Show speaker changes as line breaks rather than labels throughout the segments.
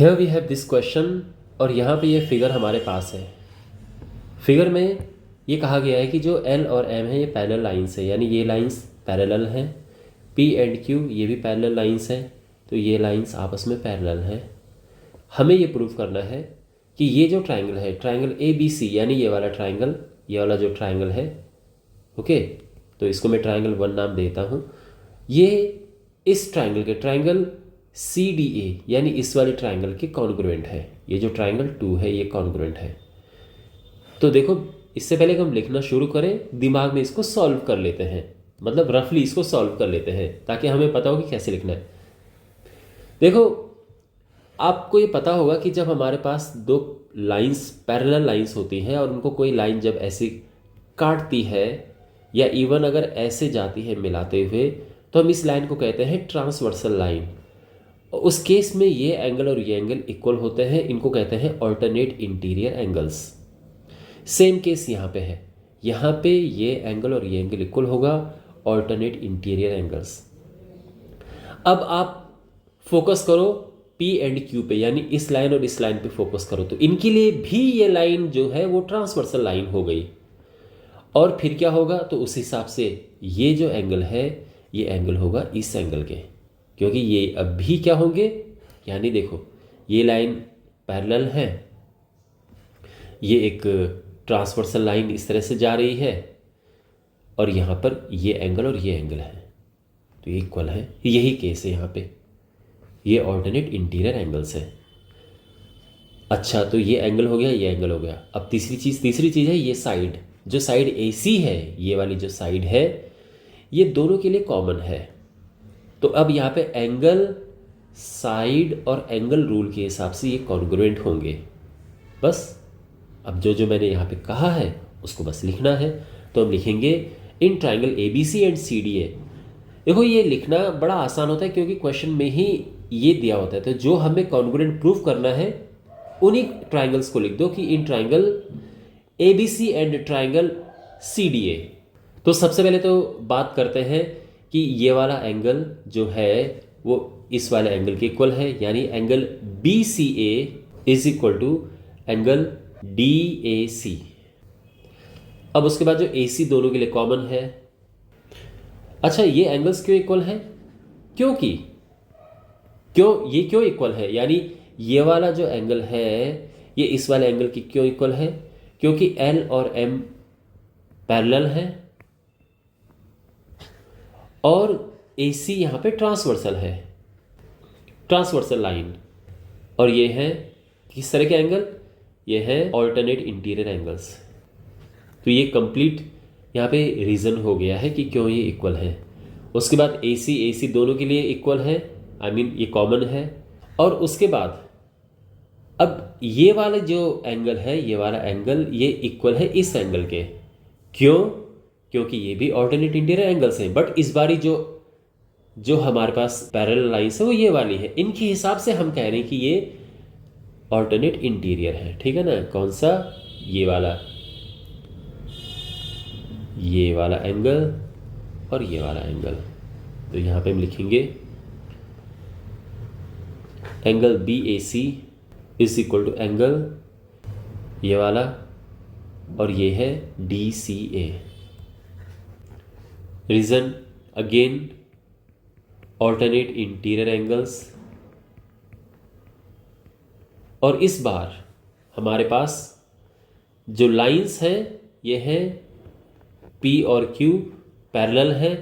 Here we have this question और यहाँ पे ये फिगर हमारे पास है। फिगर में ये कहा गया है कि जो L और M है ये पैरेलल लाइंस है, यानी ये लाइंस पैरेलल हैं। P एंड Q ये भी पैरेलल लाइंस हैं, तो ये लाइंस आपस में पैरेलल हैं। हमें ये प्रूव करना है कि ये जो ट्राइंगल है, ट्राइंगल ABC, यानी ये वाला ट्राइंगल, ये वाला जो ट्राइंगल है, ओके, तो इसको मैं ट्राइंगल 1 नाम देता हूँ। ये इस ट्राइंगल के ट्राइंगल CDA यानी इस वाले ट्राइंगल के कॉन्ग्रुएंट है। ये जो ट्राइंगल 2 है ये कॉन्ग्रुएंट है। तो देखो, इससे पहले कि हम लिखना शुरू करें, दिमाग में इसको सॉल्व कर लेते हैं, मतलब रफली इसको सॉल्व कर लेते हैं ताकि हमें पता हो कि कैसे लिखना है। देखो, आपको ये पता होगा कि जब हमारे पास दो लाइंस, पैरेलल लाइंस होती हैं और उनको कोई लाइन जब ऐसे काटती है या इवन अगर ऐसे जाती है मिलाते हुए, तो हम इस लाइन को कहते हैं ट्रांसवर्सल लाइन। उस केस में ये एंगल और ये एंगल इक्वल होते हैं, इनको कहते हैं alternate interior angles. Same case यहाँ पे है, यहाँ पे ये एंगल और ये एंगल इक्वल होगा, ऑल्टरनेट इंटीरियर एंगल्स। अब आप फोकस करो P एंड Q पे, यानी इस लाइन और इस लाइन पे फोकस करो, तो इनके लिए भी ये लाइन जो है वो ट्रांसवर्सल लाइन हो गई। और फिर क्या होगा, तो उस हिसाब से ये जो एंगल है ये एंगल होगा इस एंगल के, क्योंकि ये अब भी क्या होंगे, यानी देखो ये लाइन पैरेलल है, ये एक ट्रांसवर्सल लाइन इस तरह से जा रही है और यहाँ पर ये एंगल और ये एंगल है, तो ये इक्वल है। यही केस है यहाँ पे, ये ऑल्टरनेट इंटीरियर एंगल्स है। अच्छा, तो ये एंगल हो गया, ये एंगल हो गया। अब तीसरी चीज़ है ये साइड, जो साइड AC है, ये वाली जो साइड है, ये दोनों के लिए कॉमन है। तो अब यहाँ पे एंगल, साइड और एंगल रूल के हिसाब से ये कॉन्ग्रुएंट होंगे। बस अब जो मैंने यहाँ पे कहा है उसको बस लिखना है। तो हम लिखेंगे in triangle ABC and CDA। देखो, ये लिखना बड़ा आसान होता है क्योंकि क्वेश्चन में ही ये दिया होता है। तो जो हमें कॉन्ग्रुएंट प्रूफ करना है उन्हीं ट्राइंगल्स को लिख दो कि in triangle ABC and triangle CDA। तो सबसे पहले तो बात करते हैं कि ये वाला एंगल जो है वो इस वाले एंगल के इक्वल है, यानी angle BCA is equal to angle DAC। अब उसके बाद जो AC दोनों के लिए कॉमन है। अच्छा, ये एंगल्स क्यों इक्वल है, क्योंकि क्यों इक्वल है, यानी ये वाला जो एंगल है ये इस वाले एंगल की क्यों इक्वल है, क्योंकि L और M पैरेलल है और AC यहाँ पे ट्रांसवर्सल है, ट्रांसवर्सल लाइन। और ये है किस तरह के एंगल, ये है ऑल्टरनेट इंटीरियर एंगल्स। तो ये कंप्लीट यहाँ पे रीज़न हो गया है कि क्यों ये इक्वल है। उसके बाद AC दोनों के लिए इक्वल है, ये कॉमन है। और उसके बाद अब ये वाला जो एंगल है, ये वाला एंगल ये इक्वल है इस एंगल के। क्यों, क्योंकि ये भी ऑल्टरनेट इंटीरियर एंगल्स हैं, बट इस बारी जो हमारे पास पैरेलल लाइंस है वो ये वाली है। इनके हिसाब से हम कह रहे हैं कि ये ऑल्टरनेट इंटीरियर है, ठीक है ना। कौन सा, ये वाला एंगल और ये वाला एंगल। तो यहाँ पे हम लिखेंगे angle BAC is equal to angle ये वाला और ये है DCA। Reason again alternate interior angles. और इस बार हमारे पास जो लाइंस हैं ये हैं P और Q पैरेलल है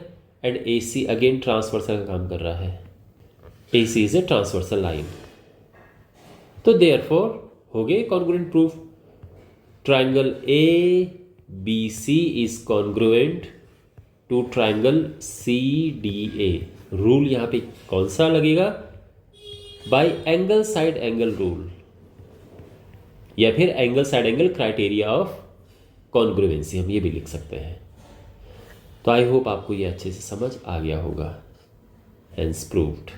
एंड AC अगेन ट्रांसवर्सल का काम कर रहा है। AC is a transversal line. तो देयरफॉर हो गए congruent proof. Triangle ABC is congruent to triangle CDA। Rule यहाँ पे कौन सा लगेगा, by angle side angle rule, या फिर angle side angle criteria of congruency, हम ये भी लिख सकते हैं। तो आई होप आपको ये अच्छे से समझ आ गया होगा। Hence proved.